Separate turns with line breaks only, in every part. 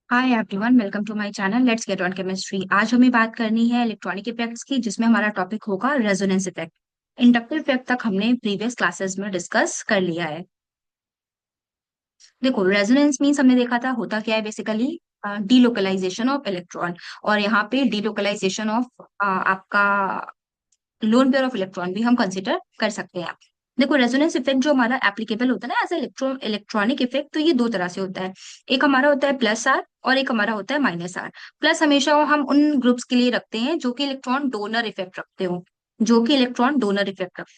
Hi everyone, welcome to my channel let's get on chemistry. आज हमें बात करनी है इलेक्ट्रॉनिक इफेक्ट्स की, जिसमें हमारा टॉपिक होगा रेजोनेंस इफेक्ट। इंडक्टिव इफेक्ट तक हमने प्रीवियस क्लासेस में डिस्कस कर लिया है। देखो, रेजोनेंस मीन्स हमने देखा था होता क्या है बेसिकली, डीलोकलाइजेशन ऑफ इलेक्ट्रॉन। और यहाँ पे डीलोकलाइजेशन ऑफ आपका लोन पेयर ऑफ इलेक्ट्रॉन भी हम कंसिडर कर सकते हैं। देखो, रेजोनेंस इफेक्ट जो हमारा एप्लीकेबल होता है ना एज इलेक्ट्रॉनिक इफेक्ट, तो ये दो तरह से होता है। एक हमारा होता है प्लस आर और एक हमारा होता है माइनस आर। प्लस हमेशा हम उन ग्रुप्स के लिए रखते हैं जो कि इलेक्ट्रॉन डोनर इफेक्ट रखते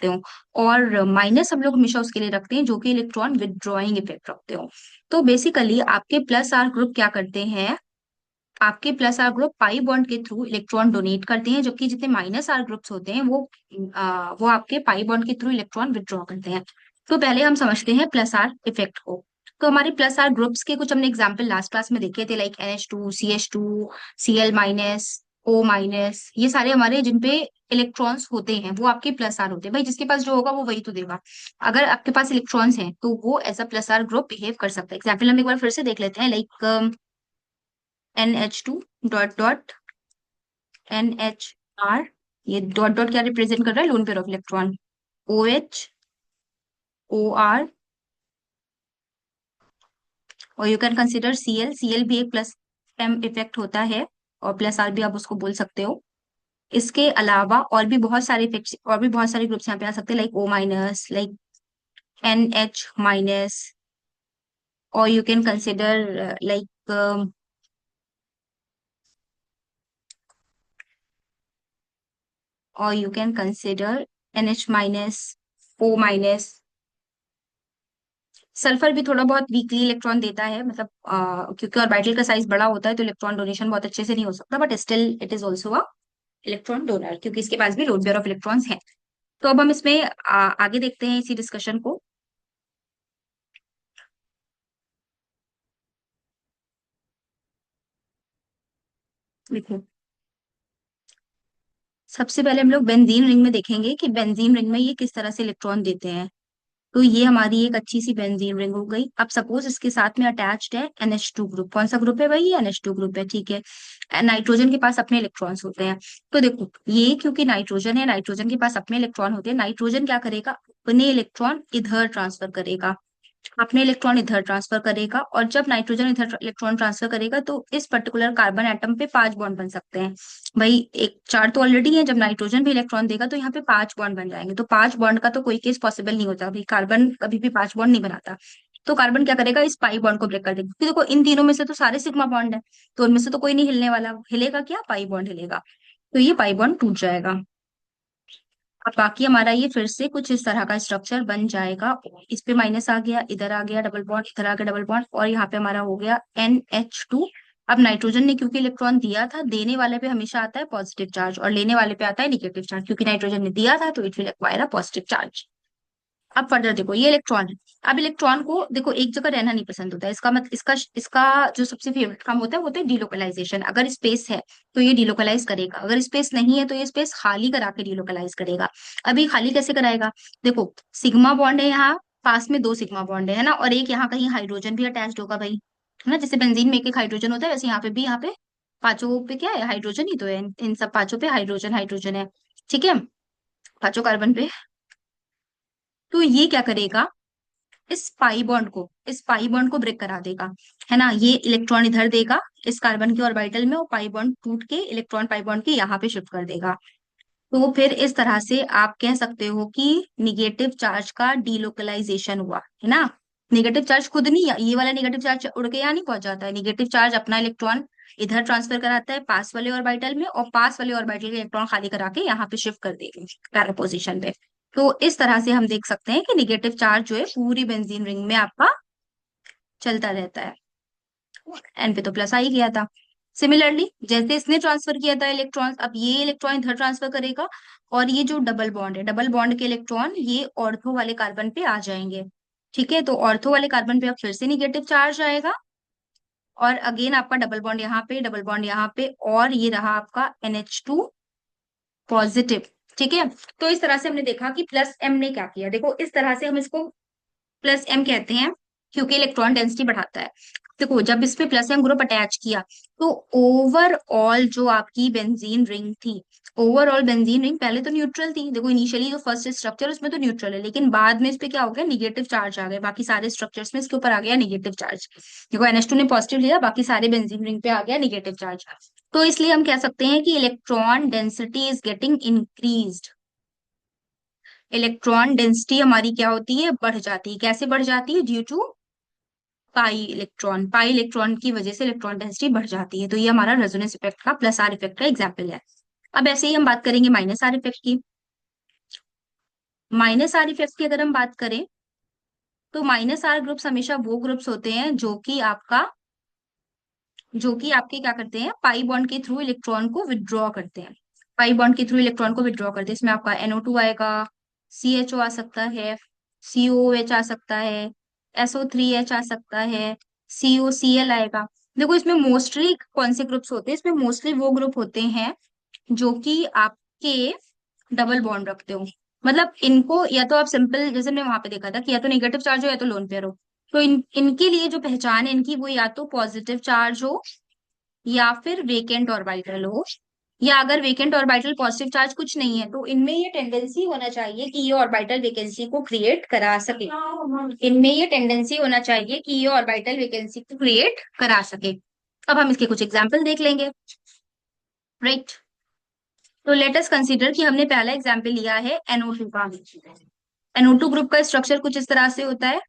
हो, और माइनस हम लोग हमेशा उसके लिए रखते हैं जो कि इलेक्ट्रॉन विदड्रॉइंग इफेक्ट रखते हो। तो बेसिकली आपके प्लस आर ग्रुप क्या करते हैं, आपके plus R group pi bond के थ्रू इलेक्ट्रॉन डोनेट करते हैं, जबकि जितने माइनस आर ग्रुप्स होते हैं वो आपके पाई बॉन्ड के थ्रू इलेक्ट्रॉन विथड्रॉ करते हैं। तो पहले हम समझते हैं प्लस आर इफेक्ट को। तो हमारे प्लस आर ग्रुप्स के कुछ हमने एग्जांपल लास्ट क्लास में देखे थे, like NH2, CH2, Cl-, O-, ये सारे हमारे जिनपे इलेक्ट्रॉन्स होते हैं वो आपके प्लस आर होते हैं। भाई जिसके पास जो होगा वो वही तो देगा। अगर आपके पास इलेक्ट्रॉन्स हैं तो वो as a plus R group behave कर सकता है। एग्जाम्पल हम एक बार फिर से देख लेते हैं, like NH2 dot dot NHR। ये डॉट डॉट क्या रिप्रेजेंट कर रहा है, lone pair of electron. OH, OR, और यू कैन कंसिडर Cl भी एक प्लस एम इफेक्ट होता है, और प्लस आर भी आप उसको बोल सकते हो। इसके अलावा और भी बहुत सारे इफेक्ट्स और भी बहुत सारे ग्रुप्स यहाँ पे आ सकते हैं, लाइक O-, लाइक NH-, और यू कैन कंसिडर लाइक और you can consider NH-, O-। Sulphur भी थोड़ा बहुत वीकली इलेक्ट्रॉन देता है, मतलब क्योंकि ऑर्बिटल का साइज बड़ा होता है तो इलेक्ट्रॉन डोनेशन बहुत अच्छे से नहीं हो सकता, but still it is also a electron donor, क्योंकि इसके पास भी लोन पेयर ऑफ इलेक्ट्रॉन्स हैं। तो अब हम इसमें आगे देखते हैं इसी डिस्कशन को। देखो, सबसे पहले हम लोग बेंजीन रिंग में देखेंगे कि बेंजीन रिंग में ये किस तरह से इलेक्ट्रॉन देते हैं। तो ये हमारी एक अच्छी सी बेंजीन रिंग हो गई। अब सपोज इसके साथ में अटैच्ड है NH2 ग्रुप। कौन सा ग्रुप है भाई, ये NH2 ग्रुप है, ठीक है। नाइट्रोजन के पास अपने इलेक्ट्रॉन्स होते हैं। तो देखो, ये क्योंकि नाइट्रोजन है, नाइट्रोजन के पास अपने इलेक्ट्रॉन होते हैं, नाइट्रोजन क्या करेगा, अपने इलेक्ट्रॉन इधर ट्रांसफर करेगा, अपने इलेक्ट्रॉन इधर ट्रांसफर करेगा। और जब नाइट्रोजन इधर इलेक्ट्रॉन ट्रांसफर करेगा तो इस पर्टिकुलर कार्बन एटम पे 5 बॉन्ड बन सकते हैं। भाई एक चार तो ऑलरेडी है, जब नाइट्रोजन भी इलेक्ट्रॉन देगा तो यहाँ पे 5 बॉन्ड बन जाएंगे। तो 5 बॉन्ड का तो कोई केस पॉसिबल नहीं होता, भाई कार्बन कभी भी 5 बॉन्ड नहीं बनाता। तो कार्बन क्या करेगा, इस पाई बॉन्ड को ब्रेक कर देगा, क्योंकि देखो इन तीनों में से तो सारे सिग्मा बॉन्ड है, तो उनमें से तो कोई नहीं हिलने वाला। हिलेगा क्या, पाई बॉन्ड हिलेगा। तो ये पाई बॉन्ड टूट जाएगा। अब बाकी हमारा ये फिर से कुछ इस तरह का स्ट्रक्चर बन जाएगा। इस पे माइनस आ गया, इधर आ गया डबल बॉन्ड, इधर आ गया डबल बॉन्ड, और यहाँ पे हमारा हो गया NH2। अब नाइट्रोजन ने क्योंकि इलेक्ट्रॉन दिया था, देने वाले पे हमेशा आता है पॉजिटिव चार्ज और लेने वाले पे आता है निगेटिव चार्ज, क्योंकि नाइट्रोजन ने दिया था तो it will acquire a positive charge. अब फर्दर देखो, ये इलेक्ट्रॉन है। अब इलेक्ट्रॉन को देखो एक जगह रहना नहीं पसंद होता है, इसका मतलब इसका जो सबसे फेवरेट काम होता है वो होता है डीलोकलाइजेशन। अगर स्पेस है तो ये डीलोकलाइज करेगा, अगर स्पेस नहीं है तो ये स्पेस खाली करा के डीलोकलाइज करेगा। अभी खाली कैसे कराएगा, देखो सिग्मा बॉन्ड है यहाँ, पास में 2 सिग्मा बॉन्ड है ना, और एक यहाँ कहीं हाइड्रोजन भी अटैच्ड होगा भाई, है ना। जैसे बेंजीन में एक हाइड्रोजन होता है, वैसे यहाँ पे भी, यहाँ पे पांचों पे क्या है, हाइड्रोजन ही तो है। इन सब पांचों पे हाइड्रोजन हाइड्रोजन है, ठीक है, पांचों कार्बन पे। तो ये क्या करेगा, इस पाई बॉन्ड को ब्रेक करा देगा, है ना। ये इलेक्ट्रॉन इधर देगा इस कार्बन के ऑर्बिटल में, और पाई बॉन्ड टूट के इलेक्ट्रॉन पाई बॉन्ड के यहाँ पे शिफ्ट कर देगा। तो फिर इस तरह से आप कह सकते हो कि निगेटिव चार्ज का डीलोकलाइजेशन हुआ, है ना। निगेटिव चार्ज खुद नहीं, ये वाला निगेटिव चार्ज उड़ के यहाँ नहीं पहुंच जाता है, निगेटिव चार्ज अपना इलेक्ट्रॉन इधर ट्रांसफर कराता है पास वाले ऑर्बिटल में, और पास वाले ऑर्बिटल के इलेक्ट्रॉन खाली करा के यहाँ पे शिफ्ट कर देगा पैरा पोजिशन पे। तो इस तरह से हम देख सकते हैं कि निगेटिव चार्ज जो है पूरी बेंजीन रिंग में आपका चलता रहता है। एन पे तो प्लस आ ही गया था। सिमिलरली जैसे इसने ट्रांसफर किया था इलेक्ट्रॉन, अब ये इलेक्ट्रॉन इधर ट्रांसफर करेगा, और ये जो डबल बॉन्ड है, डबल बॉन्ड के इलेक्ट्रॉन ये ऑर्थो वाले कार्बन पे आ जाएंगे, ठीक है। तो ऑर्थो वाले कार्बन पे अब फिर से निगेटिव चार्ज आएगा, और अगेन आपका डबल बॉन्ड यहाँ पे, डबल बॉन्ड यहाँ पे, और ये रहा आपका NH2 पॉजिटिव, ठीक है। तो इस तरह से हमने देखा कि प्लस एम ने क्या किया। देखो इस तरह से हम इसको प्लस एम कहते हैं, क्योंकि इलेक्ट्रॉन डेंसिटी बढ़ाता है। देखो जब इस पे प्लस एम ग्रुप अटैच किया, तो ओवरऑल जो आपकी बेंजीन रिंग थी, ओवरऑल बेंजीन रिंग पहले तो न्यूट्रल थी। देखो इनिशियली जो फर्स्ट स्ट्रक्चर उसमें तो न्यूट्रल है, लेकिन बाद में इस पे क्या हो गया, निगेटिव चार्ज आ गया, बाकी सारे स्ट्रक्चर्स में इसके ऊपर आ गया निगेटिव चार्ज। देखो NH2 ने पॉजिटिव लिया, बाकी सारे बेंजीन रिंग पे आ गया निगेटिव चार्ज। तो इसलिए हम कह सकते हैं कि electron density is getting increased. Electron density हमारी क्या होती है, बढ़ जाती है। कैसे बढ़ जाती है, ड्यू टू पाई इलेक्ट्रॉन की वजह से इलेक्ट्रॉन डेंसिटी बढ़ जाती है। तो ये हमारा रेजोनेंस इफेक्ट का, प्लस आर इफेक्ट का एग्जाम्पल है। अब ऐसे ही हम बात करेंगे माइनस आर इफेक्ट की। माइनस आर इफेक्ट की अगर हम बात करें, तो माइनस आर ग्रुप्स हमेशा वो ग्रुप्स होते हैं जो कि आपके क्या करते हैं, पाई बॉन्ड के थ्रू इलेक्ट्रॉन को विदड्रॉ करते हैं। पाई बॉन्ड के थ्रू इलेक्ट्रॉन को विदड्रॉ करते हैं। इसमें आपका NO2 आएगा, CHO आ सकता है, COOH आ सकता है, SO3H आ सकता है, COCl आएगा। देखो इसमें मोस्टली कौन से ग्रुप्स होते हैं, इसमें मोस्टली वो ग्रुप होते हैं जो कि आपके डबल बॉन्ड रखते हो। मतलब इनको या तो आप सिंपल, जैसे हमने वहां पे देखा था कि या तो नेगेटिव चार्ज हो या तो लोन पेयर हो। तो इनके लिए जो पहचान है इनकी, वो या तो पॉजिटिव चार्ज हो या फिर वेकेंट ऑर्बिटल हो। या अगर वेकेंट ऑर्बिटल पॉजिटिव चार्ज कुछ नहीं है, तो इनमें ये टेंडेंसी होना चाहिए कि ये ऑर्बिटल वैकेंसी को क्रिएट करा सके। इनमें ये टेंडेंसी होना चाहिए कि ये ऑर्बिटल वैकेंसी को क्रिएट करा सके। अब हम इसके कुछ एग्जाम्पल देख लेंगे, राइट। तो लेट अस कंसीडर कि हमने पहला एग्जाम्पल लिया है NO2 का। NO2 ग्रुप का स्ट्रक्चर कुछ इस तरह से होता है।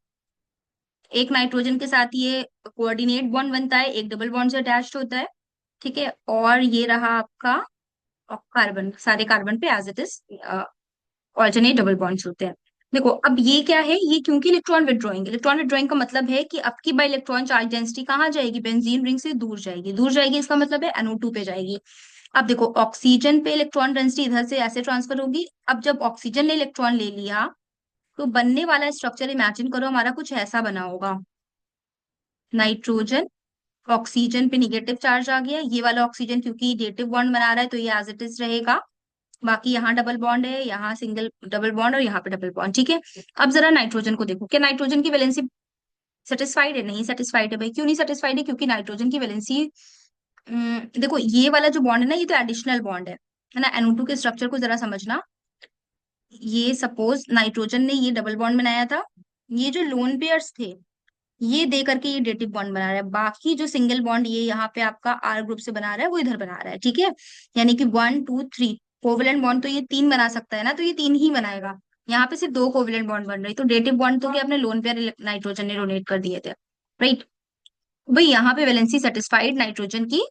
एक नाइट्रोजन के साथ ये कोऑर्डिनेट बॉन्ड बनता है, एक डबल बॉन्ड से अटैच्ड होता है, ठीक है। और ये रहा आपका कार्बन, सारे कार्बन पे as it is alternate double bonds होते हैं। देखो अब ये क्या है, ये क्योंकि इलेक्ट्रॉन विड्रॉइंग का मतलब है कि अब की बाई इलेक्ट्रॉन चार्ज डेंसिटी कहाँ जाएगी, बेंजीन रिंग से दूर जाएगी, दूर जाएगी, इसका मतलब है NO2 पे जाएगी। अब देखो ऑक्सीजन पे इलेक्ट्रॉन डेंसिटी इधर से ऐसे ट्रांसफर होगी। अब जब ऑक्सीजन ने इलेक्ट्रॉन ले लिया, तो बनने वाला स्ट्रक्चर इमेजिन करो हमारा कुछ ऐसा बना होगा। नाइट्रोजन, ऑक्सीजन पे निगेटिव चार्ज आ गया, ये वाला ऑक्सीजन क्योंकि नेगेटिव बॉन्ड बना रहा है तो ये एज इट इज रहेगा। बाकी यहाँ डबल बॉन्ड है, यहाँ सिंगल डबल बॉन्ड और यहाँ पे डबल बॉन्ड, ठीक है। अब जरा नाइट्रोजन को देखो, क्या नाइट्रोजन की वैलेंसी सेटिस्फाइड है, नहीं सेटिस्फाइड है भाई। क्यों नहीं सेटिस्फाइड है, क्योंकि नाइट्रोजन की वैलेंसी, देखो ये वाला जो बॉन्ड है ना, ये तो एडिशनल बॉन्ड है ना। NO2 के स्ट्रक्चर को जरा समझना। ये सपोज नाइट्रोजन ने ये डबल बॉन्ड बनाया था, ये जो लोन पेयर्स थे ये दे करके ये डेटिव बॉन्ड बना रहा है, बाकी जो सिंगल बॉन्ड ये यहाँ पे आपका R ग्रुप से बना रहा है वो इधर बना रहा है, ठीक है। यानी कि 1 2 3 कोवलेंट बॉन्ड तो ये तीन बना सकता है ना, तो ये तीन ही बनाएगा। यहाँ पे सिर्फ दो कोवलेंट बॉन्ड बन रहे, तो डेटिव बॉन्ड तो क्या अपने लोन पेयर नाइट्रोजन ने डोनेट कर दिए थे, राइट। भाई यहाँ पे वैलेंसी सेटिस्फाइड नाइट्रोजन की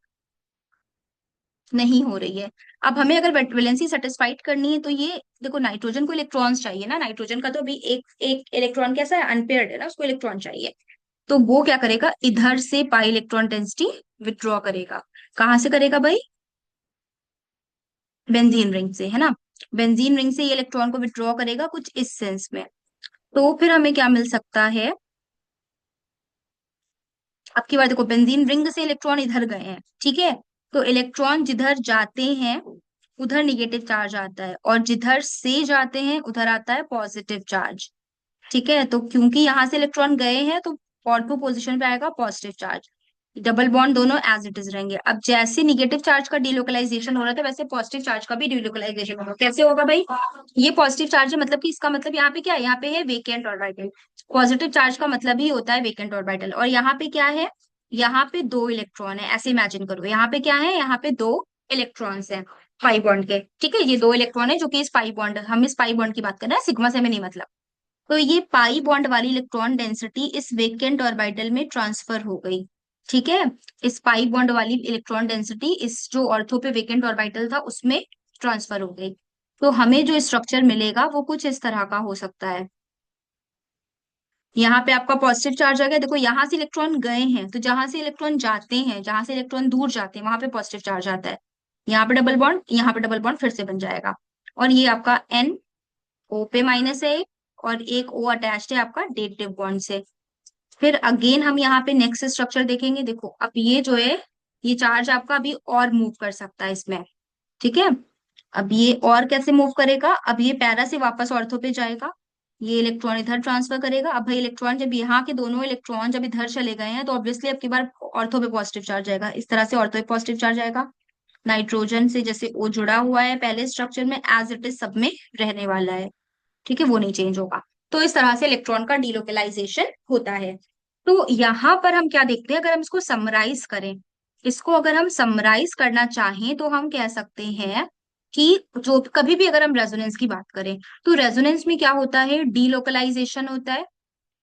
नहीं हो रही है। अब हमें अगर वैलेंसी सेटिस्फाइड करनी है, तो ये देखो नाइट्रोजन को इलेक्ट्रॉन्स चाहिए ना, नाइट्रोजन का तो अभी एक एक इलेक्ट्रॉन कैसा है, अनपेयर्ड है ना, उसको इलेक्ट्रॉन चाहिए। तो वो क्या करेगा, इधर से पाई इलेक्ट्रॉन डेंसिटी विथड्रॉ करेगा। कहाँ से करेगा भाई, बेंजीन रिंग से, है ना। बेंजीन रिंग से ये इलेक्ट्रॉन को विथड्रॉ करेगा कुछ इस सेंस में। तो फिर हमें क्या मिल सकता है, अब की बार देखो बेंजीन रिंग से इलेक्ट्रॉन इधर गए हैं, ठीक है। तो इलेक्ट्रॉन जिधर जाते हैं उधर निगेटिव चार्ज आता है, और जिधर से जाते हैं उधर आता है पॉजिटिव चार्ज, ठीक है। तो क्योंकि यहाँ से इलेक्ट्रॉन गए हैं, तो ऑर्थो पोजिशन पे आएगा पॉजिटिव चार्ज। डबल बॉन्ड दोनों एज इट इज रहेंगे। अब जैसे निगेटिव चार्ज का डिलोकलाइजेशन हो रहा था, वैसे पॉजिटिव चार्ज का भी डिलोकलाइजेशन होगा। कैसे होगा भाई, ये पॉजिटिव चार्ज है, मतलब कि इसका मतलब यहाँ पे क्या है, यहाँ पे है वेकेंट ऑर्बिटल। पॉजिटिव चार्ज का मतलब ही होता है वेकेंट ऑर्बिटल। और यहाँ पे क्या है, यहाँ पे दो इलेक्ट्रॉन है, ऐसे इमेजिन करो। यहाँ पे क्या है, यहाँ पे दो इलेक्ट्रॉन्स हैं पाई बॉन्ड के, ठीक है। ये दो इलेक्ट्रॉन है जो कि इस पाई बॉन्ड, हम इस पाई बॉन्ड की बात कर रहे हैं, सिग्मा से में नहीं मतलब। तो ये पाई बॉन्ड वाली इलेक्ट्रॉन डेंसिटी इस वेकेंट ऑर्बिटल में ट्रांसफर हो गई, ठीक है। इस पाई बॉन्ड वाली इलेक्ट्रॉन डेंसिटी इस जो ऑर्थो पे वेकेंट ऑर्बिटल था उसमें ट्रांसफर हो गई। तो हमें जो स्ट्रक्चर मिलेगा वो कुछ इस तरह का हो सकता है। यहाँ पे आपका पॉजिटिव चार्ज आ गया, देखो यहाँ से इलेक्ट्रॉन गए हैं, तो जहां से इलेक्ट्रॉन जाते हैं, जहां से इलेक्ट्रॉन दूर जाते हैं वहां पे पॉजिटिव चार्ज आता है। यहाँ पे डबल बॉन्ड, यहाँ पे डबल बॉन्ड फिर से बन जाएगा। और ये आपका NO पे माइनस है एक, और एक O अटैच्ड है आपका डेटिव बॉन्ड से। फिर अगेन हम यहाँ पे नेक्स्ट स्ट्रक्चर देखेंगे। देखो अब ये जो है, ये चार्ज आपका अभी और मूव कर सकता है इसमें, ठीक है। अब ये और कैसे मूव करेगा, अब ये पैरा से वापस ऑर्थो पे जाएगा, ये इलेक्ट्रॉन इधर ट्रांसफर करेगा। अब भाई इलेक्ट्रॉन जब यहाँ के दोनों इलेक्ट्रॉन जब इधर चले गए हैं तो ऑब्वियसली अब की बार ऑर्थो पे पॉजिटिव चार्ज आएगा, इस तरह से ऑर्थो पे पॉजिटिव चार्ज आएगा। नाइट्रोजन से जैसे ओ जुड़ा हुआ है पहले स्ट्रक्चर में, एज इट इज सब में रहने वाला है। ठीक है, वो नहीं चेंज होगा। तो इस तरह से इलेक्ट्रॉन का डीलोकलाइजेशन होता है। तो यहाँ पर हम क्या देखते हैं, अगर हम इसको समराइज करें, इसको अगर हम समराइज करना चाहें तो हम कह सकते हैं कि जो कभी भी अगर हम रेजोनेंस की बात करें तो रेजोनेंस में क्या होता है, डीलोकलाइजेशन होता है।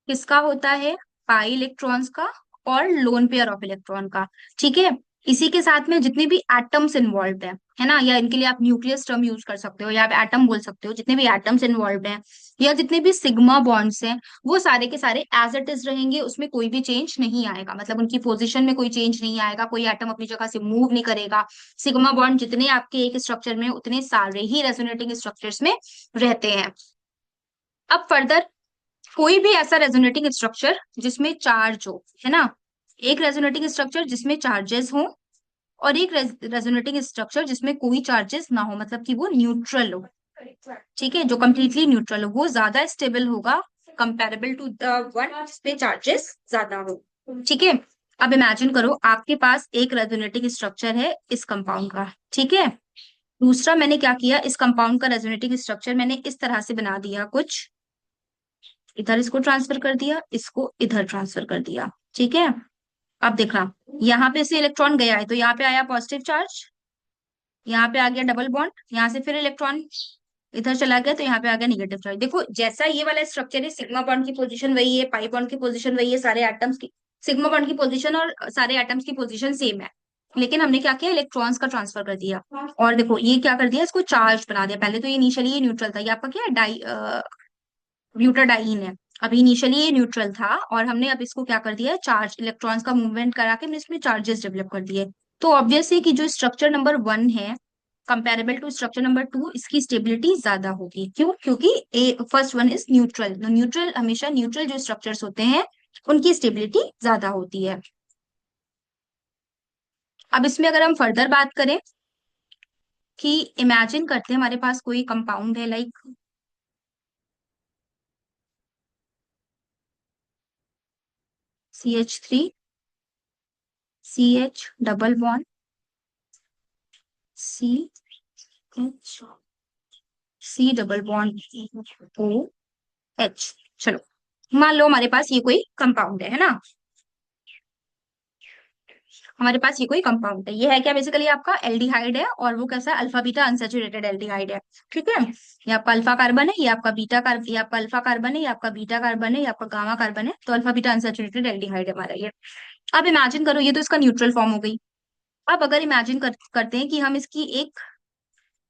किसका होता है, पाई इलेक्ट्रॉन्स का और लोन पेयर ऑफ इलेक्ट्रॉन का। ठीक है, इसी के साथ में जितने भी एटम्स इन्वॉल्व है ना, या इनके लिए आप न्यूक्लियस टर्म यूज कर सकते हो या आप एटम बोल सकते हो, जितने भी एटम्स इन्वॉल्व हैं या जितने भी सिग्मा बॉन्ड्स हैं वो सारे के सारे एज इट इज रहेंगे, उसमें कोई भी चेंज नहीं आएगा। मतलब उनकी पोजीशन में कोई चेंज नहीं आएगा, कोई एटम अपनी जगह से मूव नहीं करेगा। सिग्मा बॉन्ड जितने आपके एक स्ट्रक्चर में उतने सारे ही रेजोनेटिंग स्ट्रक्चर्स में रहते हैं। अब फर्दर कोई भी ऐसा रेजोनेटिंग स्ट्रक्चर जिसमें चार्ज हो, है ना, एक रेजोनेटिंग स्ट्रक्चर जिसमें चार्जेस हो और एक रेजोनेटिंग स्ट्रक्चर जिसमें कोई चार्जेस ना हो, मतलब कि वो न्यूट्रल हो। ठीक है, जो कंप्लीटली न्यूट्रल हो वो ज्यादा स्टेबल होगा कंपेरेबल टू द वन जिसपे चार्जेस ज्यादा हो। ठीक है, अब इमेजिन करो आपके पास एक रेजोनेटिंग स्ट्रक्चर है इस कंपाउंड का। ठीक है, दूसरा मैंने क्या किया, इस कंपाउंड का रेजोनेटिंग स्ट्रक्चर मैंने इस तरह से बना दिया, कुछ इधर इसको ट्रांसफर कर दिया, इसको इधर ट्रांसफर कर दिया। ठीक है, अब देखना, यहाँ पे से इलेक्ट्रॉन गया है तो यहाँ पे आया पॉजिटिव चार्ज, यहाँ पे आ गया डबल बॉन्ड, यहाँ से फिर इलेक्ट्रॉन इधर चला गया तो यहाँ पे आ गया निगेटिव चार्ज। देखो जैसा ये वाला स्ट्रक्चर है, सिग्मा बॉन्ड की पोजीशन वही है, पाई बॉन्ड की पोजीशन वही है, सारे एटम्स की सिग्मा बॉन्ड की पोजीशन और सारे एटम्स की पोजीशन सेम है। लेकिन हमने क्या किया, इलेक्ट्रॉन्स का ट्रांसफर कर दिया। और देखो ये क्या कर दिया, इसको चार्ज बना दिया। पहले तो ये इनिशियली ये न्यूट्रल था, ये आपका क्या है, डाई ब्यूटाडाइन है। अभी इनिशियली ये न्यूट्रल था और हमने अब इसको क्या कर दिया है, चार्ज इलेक्ट्रॉन्स का मूवमेंट करा के हमने इसमें चार्जेस डेवलप कर दिए। तो ऑब्वियस है कि जो स्ट्रक्चर नंबर 1 है कंपेरेबल टू स्ट्रक्चर नंबर 2, इसकी स्टेबिलिटी ज्यादा होगी। क्यों, क्योंकि A first one is neutral. Neutral हमेशा न्यूट्रल जो स्ट्रक्चर्स होते हैं उनकी स्टेबिलिटी ज्यादा होती है। अब इसमें अगर हम फर्दर बात करें कि इमेजिन करते हैं हमारे पास कोई कंपाउंड है like CH3, CH double bond, CH, C double bond OH। चलो मान लो हमारे पास ये कोई कंपाउंड है ना, हमारे पास ये कोई कंपाउंड है, ये है क्या, बेसिकली आपका एल्डिहाइड है और वो कैसा है, अल्फा बीटा अनसैचुरेटेड एल्डिहाइड है। ठीक है, ये आपका अल्फा कार्बन है, ये आपका बीटा कार्बन, ये आपका अल्फा कार्बन है, ये आपका बीटा कार्बन है, ये आपका गामा कार्बन है। तो अल्फा बीटा अनसैचुरेटेड एल्डिहाइड है हमारा ये। अब इमेजिन करो, ये तो इसका न्यूट्रल फॉर्म हो गई। अब अगर इमेजिन करते हैं कि हम इसकी एक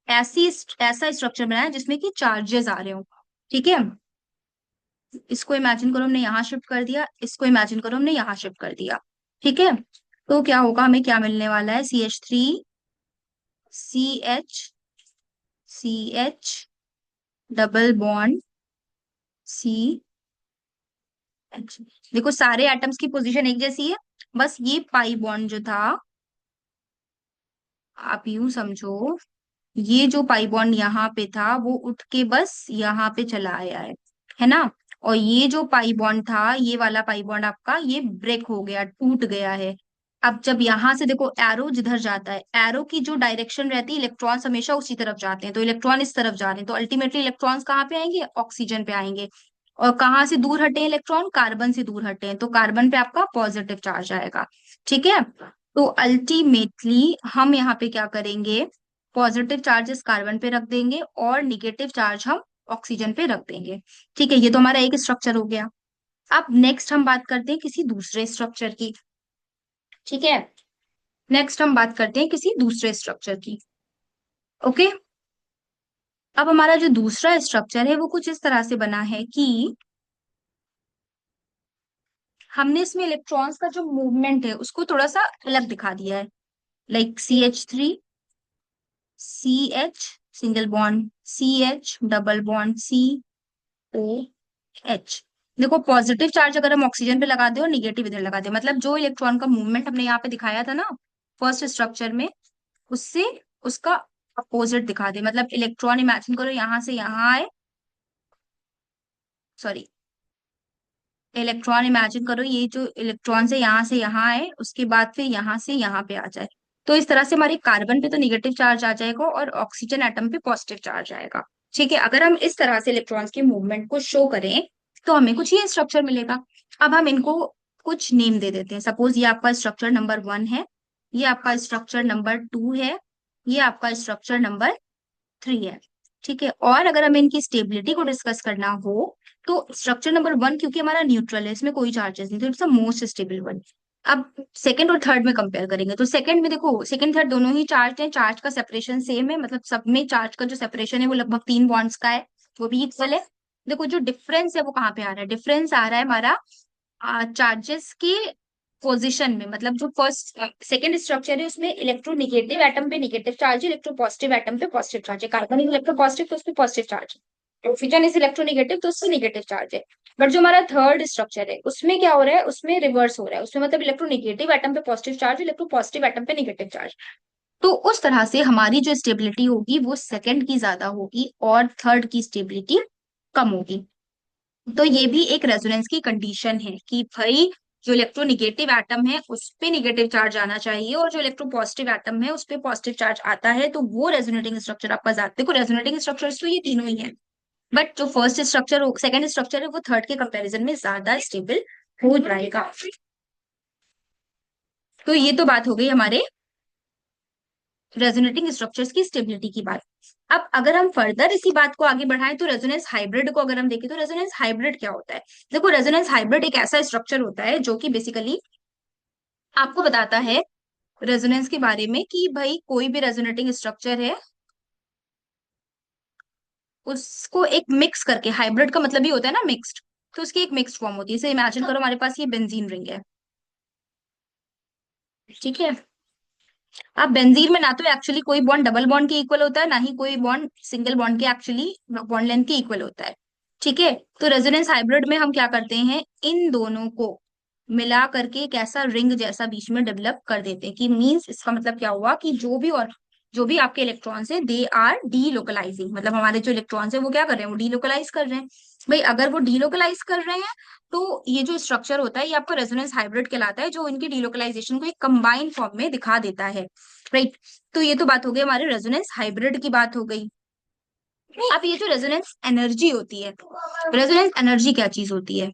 ऐसी ऐसा स्ट्रक्चर बनाए जिसमें कि चार्जेस आ रहे हो। ठीक है, इसको इमेजिन करो हमने यहाँ शिफ्ट कर दिया, इसको इमेजिन करो हमने यहाँ शिफ्ट कर दिया। ठीक है, तो क्या होगा, हमें क्या मिलने वाला है, CH3, CH, CH double bond CH। देखो सारे एटम्स की पोजीशन एक जैसी है, बस ये पाई बॉन्ड जो था, आप यूं समझो, ये जो पाई बॉन्ड यहाँ पे था वो उठ के बस यहाँ पे चला आया है ना। और ये जो पाई बॉन्ड था, ये वाला पाई बॉन्ड आपका ये ब्रेक हो गया, टूट गया है। अब जब यहां से देखो एरो जिधर जाता है, एरो की जो डायरेक्शन रहती है, इलेक्ट्रॉन्स हमेशा उसी तरफ जाते हैं, तो इलेक्ट्रॉन इस तरफ जा रहे हैं तो अल्टीमेटली इलेक्ट्रॉन्स कहाँ पे आएंगे, ऑक्सीजन पे आएंगे। और कहाँ से दूर हटे हैं इलेक्ट्रॉन, कार्बन से दूर हटे हैं, तो कार्बन पे आपका पॉजिटिव चार्ज आएगा। ठीक है, तो अल्टीमेटली हम यहाँ पे क्या करेंगे, पॉजिटिव चार्जेस कार्बन पे रख देंगे और निगेटिव चार्ज हम ऑक्सीजन पे रख देंगे। ठीक है, ये तो हमारा एक स्ट्रक्चर हो गया। अब नेक्स्ट हम बात करते हैं किसी दूसरे स्ट्रक्चर की। ठीक है, नेक्स्ट हम बात करते हैं किसी दूसरे स्ट्रक्चर की। ओके, अब हमारा जो दूसरा स्ट्रक्चर है वो कुछ इस तरह से बना है कि हमने इसमें इलेक्ट्रॉन्स का जो मूवमेंट है उसको थोड़ा सा अलग दिखा दिया है। Like CH3, CH single bond, CH double bond, COH। देखो पॉजिटिव चार्ज अगर हम ऑक्सीजन पे लगा दे और निगेटिव इधर लगा दे, मतलब जो इलेक्ट्रॉन का मूवमेंट हमने यहाँ पे दिखाया था ना फर्स्ट स्ट्रक्चर में, उससे उसका अपोजिट दिखा दे। मतलब इलेक्ट्रॉन इमेजिन करो यहाँ से यहाँ आए सॉरी, इलेक्ट्रॉन इमेजिन करो, ये जो इलेक्ट्रॉन से यहाँ आए, उसके बाद फिर यहाँ से यहाँ पे आ जाए। तो इस तरह से हमारे कार्बन पे तो निगेटिव चार्ज आ जाएगा और ऑक्सीजन एटम पे पॉजिटिव चार्ज आएगा। ठीक है, अगर हम इस तरह से इलेक्ट्रॉन्स के मूवमेंट को शो करें तो हमें कुछ ये स्ट्रक्चर मिलेगा। अब हम इनको कुछ नेम दे देते हैं। सपोज ये आपका स्ट्रक्चर नंबर 1 है, ये आपका स्ट्रक्चर नंबर 2 है, ये आपका स्ट्रक्चर नंबर 3 है। ठीक है, और अगर हमें इनकी स्टेबिलिटी को डिस्कस करना हो तो स्ट्रक्चर नंबर 1 क्योंकि हमारा न्यूट्रल है, इसमें कोई चार्जेस नहीं, तो it's the most stable one. अब सेकंड और थर्ड में कंपेयर करेंगे तो सेकंड में देखो, सेकंड थर्ड दोनों ही चार्ज हैं, चार्ज का सेपरेशन सेम है, मतलब सब में चार्ज का जो सेपरेशन है वो लगभग 3 बॉन्ड्स का है, वो भी इक्वल है। देखो जो डिफरेंस है वो कहाँ पे आ रहा है, डिफरेंस आ रहा है हमारा चार्जेस के पोजीशन में। मतलब जो फर्स्ट सेकंड स्ट्रक्चर है उसमें इलेक्ट्रोनिगेटिव एटम पे नेगेटिव चार्ज है, इलेक्ट्रोपॉजिटिव एटम पे पॉजिटिव चार्ज है। कार्बन इज इलेक्ट्रोपॉजिटिव तो उस पे पॉजिटिव चार्ज है, ऑक्सीजन इज इलेक्ट्रोनिगेटिव तो उससे नेगेटिव चार्ज है। बट जो हमारा थर्ड स्ट्रक्चर है उसमें क्या हो रहा है, उसमें रिवर्स हो रहा है, उसमें मतलब इलेक्ट्रोनिगेटिव एटम पे पॉजिटिव चार्ज, इलेक्ट्रोपॉजिटिव एटम पे नेगेटिव चार्ज। तो उस तरह से हमारी जो स्टेबिलिटी होगी वो सेकंड की ज्यादा होगी और थर्ड की स्टेबिलिटी कम होगी। तो ये भी एक रेजोनेंस की कंडीशन है कि भाई जो इलेक्ट्रोनिगेटिव एटम है उस पे निगेटिव चार्ज आना चाहिए और जो इलेक्ट्रोपॉजिटिव एटम है उस पे पॉजिटिव चार्ज आता है, तो वो रेजोनेटिंग स्ट्रक्चर आपका ज्यादा। देखो रेजोनेटिंग स्ट्रक्चर्स तो ये तीनों ही है, बट जो फर्स्ट स्ट्रक्चर सेकंड स्ट्रक्चर है वो थर्ड के कंपैरिजन में ज्यादा स्टेबल हो जाएगा। तो ये तो बात हो गई हमारे रेजोनेटिंग स्ट्रक्चर्स की स्टेबिलिटी की बात। अब अगर हम फर्दर इसी बात को आगे बढ़ाएं तो रेजोनेंस हाइब्रिड को अगर हम देखें तो रेजोनेंस हाइब्रिड क्या होता है। देखो रेजोनेंस हाइब्रिड एक ऐसा स्ट्रक्चर होता है जो कि बेसिकली आपको बताता है रेजोनेंस के बारे में कि भाई कोई भी रेजोनेटिंग स्ट्रक्चर है उसको एक मिक्स करके, हाइब्रिड का मतलब ही होता है ना मिक्स्ड, तो उसकी एक मिक्स्ड फॉर्म होती है। इसे इमेजिन करो हमारे पास ये बेंजीन रिंग है, ठीक है। अब बेंजीन में ना तो एक्चुअली कोई बॉन्ड डबल बॉन्ड के इक्वल होता है, ना ही कोई बॉन्ड सिंगल बॉन्ड के एक्चुअली बॉन्ड लेंथ के इक्वल होता है। ठीक है, तो रेजोनेंस हाइब्रिड में हम क्या करते हैं, इन दोनों को मिला करके एक ऐसा रिंग जैसा बीच में डेवलप कर देते हैं। कि मींस इसका मतलब क्या हुआ कि जो भी आपके इलेक्ट्रॉन्स है दे आर डीलोकलाइजिंग, मतलब हमारे जो इलेक्ट्रॉन्स है वो क्या कर रहे हैं, वो डीलोकलाइज कर रहे हैं। भाई अगर वो डीलोकलाइज कर रहे हैं तो ये जो स्ट्रक्चर होता है ये आपका रेजोनेंस हाइब्रिड कहलाता है, जो इनकी डीलोकलाइजेशन को एक कंबाइंड फॉर्म में दिखा देता है। राइट, तो ये तो बात हो गई हमारे रेजोनेंस हाइब्रिड की बात हो गई। अब ये जो रेजोनेंस एनर्जी होती है, रेजोनेंस एनर्जी क्या चीज होती है।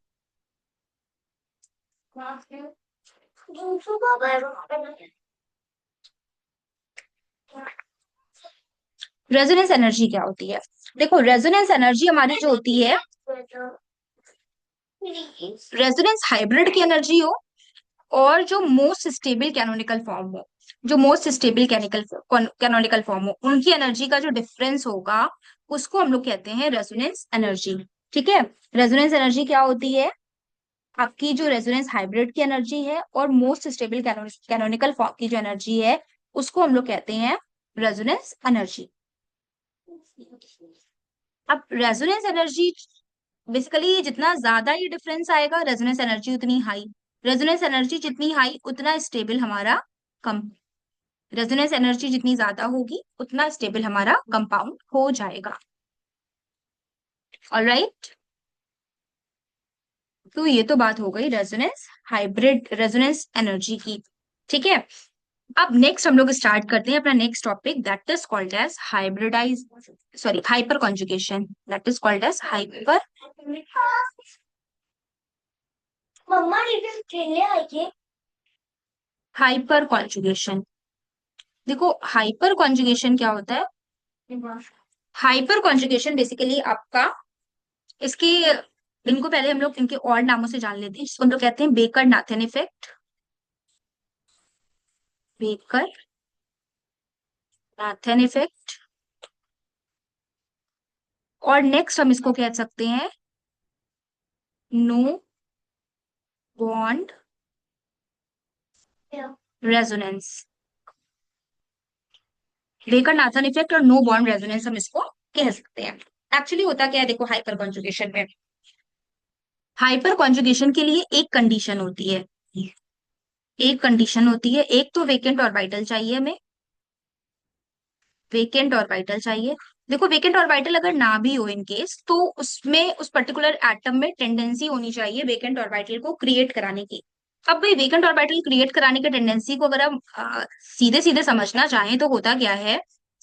रेजोनेंस एनर्जी क्या होती है, देखो रेजोनेंस एनर्जी हमारी जो होती है, रेजोनेंस हाइब्रिड की एनर्जी हो और जो मोस्ट स्टेबल कैनोनिकल फॉर्म हो, जो मोस्ट स्टेबल कैनोनिकल फॉर्म हो, उनकी एनर्जी का जो डिफरेंस होगा उसको हम लोग कहते हैं रेजोनेंस एनर्जी। ठीक है, रेजोनेंस एनर्जी क्या होती है, आपकी जो रेजोनेंस हाइब्रिड की एनर्जी है और मोस्ट स्टेबल कैनोनिकल फॉर्म की जो एनर्जी है उसको हम लोग कहते हैं रेजोनेंस एनर्जी। अब रेजोनेंस एनर्जी बेसिकली जितना ज्यादा ये डिफरेंस आएगा रेजोनेंस एनर्जी उतनी हाई, रेजोनेंस एनर्जी जितनी हाई उतना स्टेबल हमारा कम, रेजोनेंस एनर्जी जितनी ज्यादा होगी उतना स्टेबल हमारा कंपाउंड हो जाएगा। ऑलराइट, तो ये तो बात हो गई रेजोनेंस हाइब्रिड, रेजोनेंस एनर्जी की। ठीक है, अब नेक्स्ट हम लोग स्टार्ट करते हैं अपना next topic, that is called as hybridize, sorry hyper conjugation, that is called as hyper, मम्मा खेलने आई, हाइपर कॉन्जुगेशन। देखो हाइपर कॉन्जुगेशन क्या होता है, हाइपर कॉन्जुगेशन बेसिकली आपका इसके, इनको पहले हम लोग इनके और नामों से जान लेते हैं, जिसको हम लोग कहते हैं Baker Nathan effect, Baker Nathan effect, और नेक्स्ट हम इसको कह सकते हैं no bond resonance, Baker Nathan effect और नो बॉन्ड रेजोनेंस हम इसको कह सकते हैं। एक्चुअली होता क्या है देखो, हाइपर कॉन्जुगेशन में, हाइपर कॉन्जुगेशन के लिए एक कंडीशन होती है, एक कंडीशन होती है, एक तो वेकेंट ऑर्बिटल चाहिए हमें, वेकेंट ऑर्बिटल चाहिए। देखो वेकेंट ऑर्बिटल अगर ना भी हो इन केस, तो उसमें उस पर्टिकुलर एटम में टेंडेंसी होनी चाहिए वेकेंट ऑर्बिटल को क्रिएट कराने की। अब भाई वेकेंट ऑर्बिटल क्रिएट कराने की टेंडेंसी को अगर हम सीधे सीधे समझना चाहें तो होता क्या है,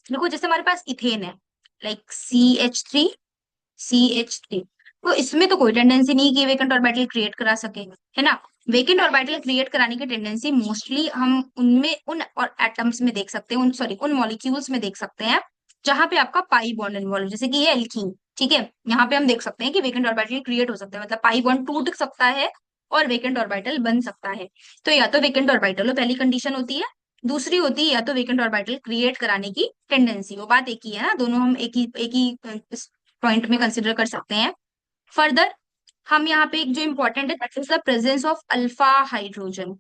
देखो जैसे हमारे पास इथेन है, लाइक CH3 तो इसमें तो कोई टेंडेंसी नहीं कि वेकेंट ऑर्बिटल क्रिएट करा सके, है ना। वेकेंट ऑर्बिटल क्रिएट कराने की टेंडेंसी मोस्टली हम उनमें उन और एटम्स में देख सकते हैं, उन सॉरी उन मॉलिक्यूल्स में देख सकते हैं जहां पे आपका पाई बॉन्ड इन्वॉल्व, जैसे कि ये एल्कीन, ठीक है। यहाँ पे हम देख सकते हैं कि वेकेंट ऑर्बिटल क्रिएट हो सकता है, मतलब पाई बॉन्ड टूट सकता है और वेकेंट ऑर्बिटल बन सकता है। तो या तो वेकेंट ऑर्बिटल हो, पहली कंडीशन होती है। दूसरी होती है या तो वेकेंट ऑर्बिटल क्रिएट कराने की टेंडेंसी, वो बात एक ही है ना, दोनों हम एक ही पॉइंट में कंसिडर कर सकते हैं। फर्दर हम यहाँ पे एक जो इंपॉर्टेंट है that is the presence of alpha hydrogen.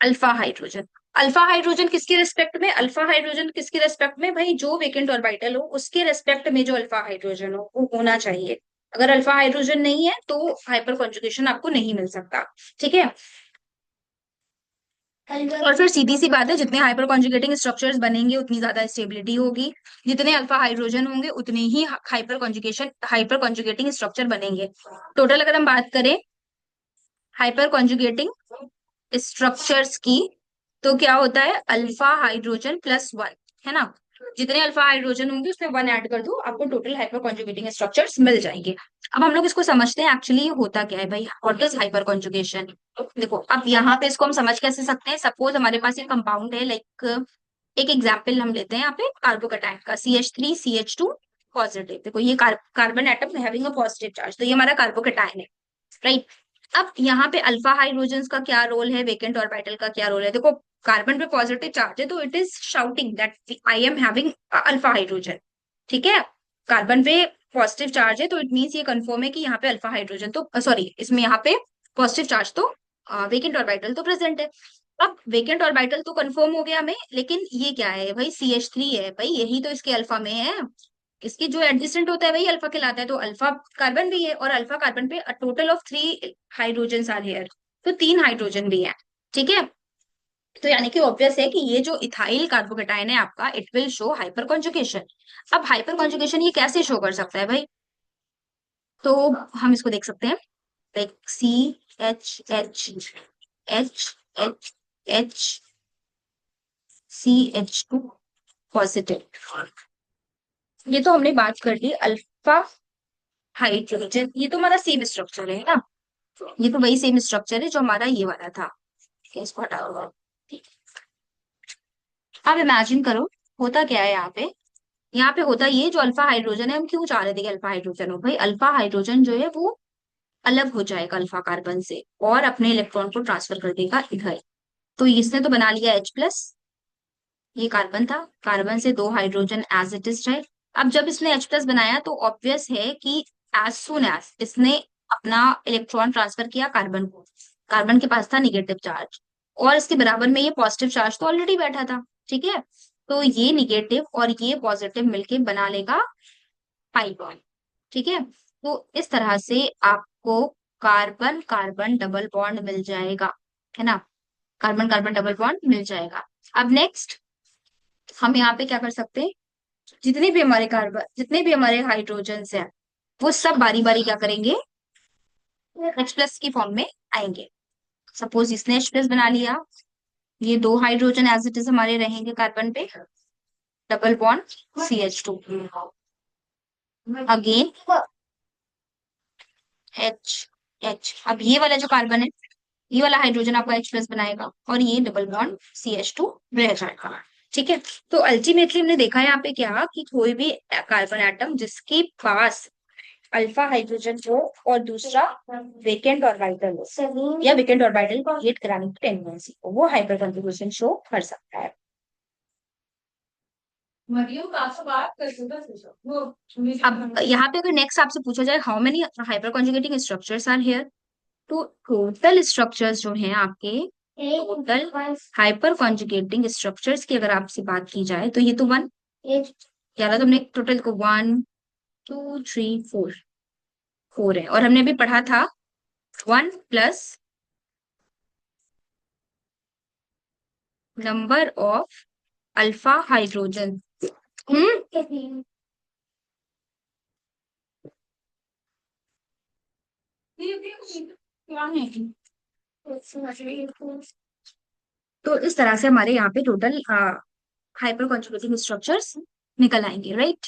Alpha hydrogen, alpha hydrogen किसके रेस्पेक्ट में, अल्फा हाइड्रोजन किसके रेस्पेक्ट में भाई, जो वेकेंट ऑर्बिटल हो उसके रेस्पेक्ट में जो अल्फा हाइड्रोजन हो वो होना चाहिए। अगर अल्फा हाइड्रोजन नहीं है तो हाइपर कॉन्जुगेशन आपको नहीं मिल सकता, ठीक है। और फिर सीधी सी बात है, जितने हाइपर कॉन्जुगेटिंग स्ट्रक्चर्स बनेंगे उतनी ज्यादा स्टेबिलिटी होगी, जितने अल्फा हाइड्रोजन होंगे उतने ही हाइपर कॉन्जुगेटिंग स्ट्रक्चर बनेंगे। टोटल अगर हम बात करें हाइपर कॉन्जुगेटिंग स्ट्रक्चर्स की, तो क्या होता है अल्फा हाइड्रोजन प्लस वन, है ना। जितने अल्फा हाइड्रोजन होंगे उसमें वन ऐड कर दो, आपको टोटल हाइपर कॉन्जुगेटिंग स्ट्रक्चर्स मिल जाएंगे। अब हम लोग इसको समझते हैं एक्चुअली ये होता क्या है भाई, व्हाट इज हाइपर कॉन्जुगेशन। देखो अब यहाँ पे इसको हम समझ कैसे सकते हैं, सपोज हमारे पास एक कंपाउंड है, लाइक एक एग्जाम्पल हम लेते हैं यहाँ पे कार्बोकैटायन का, CH3CH2 पॉजिटिव। देखो ये carbon atom having a positive charge, तो ये हमारा कार्बोकैटायन है, राइट। अब यहाँ पे अल्फा हाइड्रोजन का क्या रोल है, वेकेंट ऑर्बिटल का क्या रोल है, देखो कार्बन पे पॉजिटिव चार्ज है तो it is shouting that I am having alpha hydrogen, ठीक है। कार्बन पे पॉजिटिव चार्ज है तो इट मीन्स ये कंफर्म है कि यहाँ पे अल्फा हाइड्रोजन तो सॉरी इसमें यहाँ पे पॉजिटिव चार्ज तो वेकेंट ऑर्बिटल तो प्रेजेंट है। अब वेकेंट ऑर्बिटल तो कंफर्म हो गया हमें, लेकिन ये क्या है भाई, CH3 है भाई, यही तो इसके अल्फा में है। इसकी जो एडजेसेंट होता है वही अल्फा कहलाता है, तो अल्फा कार्बन भी है और अल्फा कार्बन पे total of 3 hydrogen are here, तो 3 हाइड्रोजन भी है, ठीक है। तो यानी कि ऑब्वियस है कि ये जो इथाइल कार्बोकेटाइन है आपका, it will show hyper conjugation. अब हाइपर कॉन्जुगेशन ये कैसे शो कर सकता है भाई, तो हम इसको देख सकते हैं, like CH, H, H, H, positive. ये तो हमने बात कर ली अल्फा हाइड्रोजन, ये तो हमारा सेम स्ट्रक्चर है ना, ये तो वही सेम स्ट्रक्चर है जो हमारा ये वाला था, ठीक है, इसको हटा होगा। अब इमेजिन करो होता क्या है यहाँ पे, यहाँ पे होता ये जो अल्फा हाइड्रोजन है, हम क्यों चाह रहे थे कि अल्फा हाइड्रोजन हो भाई, अल्फा हाइड्रोजन जो है वो अलग हो जाएगा अल्फा कार्बन से और अपने इलेक्ट्रॉन को ट्रांसफर कर देगा इधर। तो इसने तो बना लिया H+, ये कार्बन था, कार्बन से 2 हाइड्रोजन एज इट इज रहे। अब जब इसने H+ बनाया तो ऑब्वियस है कि एज सुन एज इसने अपना इलेक्ट्रॉन ट्रांसफर किया कार्बन को, कार्बन के पास था निगेटिव चार्ज और इसके बराबर में ये पॉजिटिव चार्ज तो ऑलरेडी बैठा था, ठीक है। तो ये निगेटिव और ये पॉजिटिव मिलके बना लेगा पाई बॉन्ड, ठीक है। तो इस तरह से आपको कार्बन कार्बन डबल बॉन्ड मिल जाएगा, है ना, कार्बन कार्बन डबल बॉन्ड मिल जाएगा। अब नेक्स्ट हम यहाँ पे क्या कर सकते हैं, जितने भी हमारे कार्बन जितने भी हमारे हाइड्रोजन्स हैं वो सब बारी बारी क्या करेंगे, H+ की फॉर्म में आएंगे। सपोज इसने H+ बना लिया, ये 2 हाइड्रोजन एज इट इज हमारे रहेंगे कार्बन पे, double bond CH2, again H, अब ये वाला जो कार्बन है, ये वाला हाइड्रोजन आपका H+ बनाएगा और ये डबल बॉन्ड CH2 रह जाएगा, ठीक है। तो अल्टीमेटली हमने देखा है यहाँ पे क्या कि कोई भी कार्बन एटम जिसके पास अल्फा हाइड्रोजन हो और दूसरा वेकेंट ऑर्बिटल हो या वेकेंट ऑर्बिटल क्रिएट कराने की टेंडेंसी हो, वो हाइपर कॉन्जुगेशन शो कर सकता है। अब यहाँ पे अगर नेक्स्ट आपसे पूछा जाए how many hyperconjugating structures are here, तो टोटल स्ट्रक्चर्स जो हैं आपके, टोटल हाइपर कॉन्जुगेटिंग स्ट्रक्चर्स की अगर आपसे बात की जाए तो ये तो वन, याद है तुमने टोटल को 1 2 3 4 4 है, और हमने अभी पढ़ा था 1 + नंबर ऑफ अल्फा हाइड्रोजन। हम्म। तो इस तरह से हमारे यहाँ पे टोटल हाइपर कॉन्जुगेटिंग स्ट्रक्चर्स निकल आएंगे, राइट।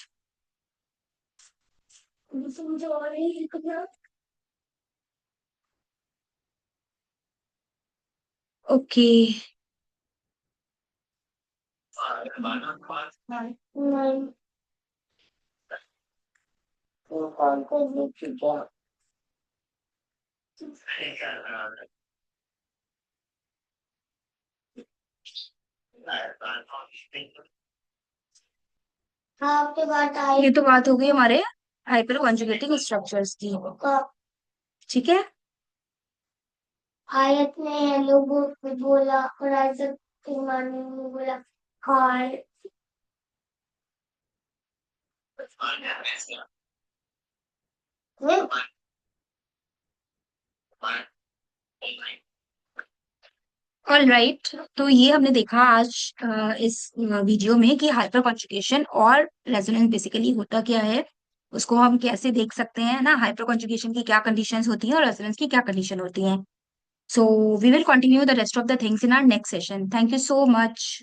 ओके। ये तो बात हो गई हमारे हाइपर कॉन्जुगेटिंग स्ट्रक्चर्स की, ठीक है। आयत ने लोगों को बोला और आयत के माने ने बोला हाय। ऑल राइट, तो ये हमने देखा आज इस वीडियो में कि हाइपर कॉन्जुगेशन और रेजोनेंस बेसिकली होता क्या है, उसको हम कैसे देख सकते हैं ना, हाइपर कॉन्जुगेशन की क्या कंडीशंस होती हैं और रेजोनेंस की क्या कंडीशन होती हैं। So we will continue the rest of the things in our next session. Thank you so much.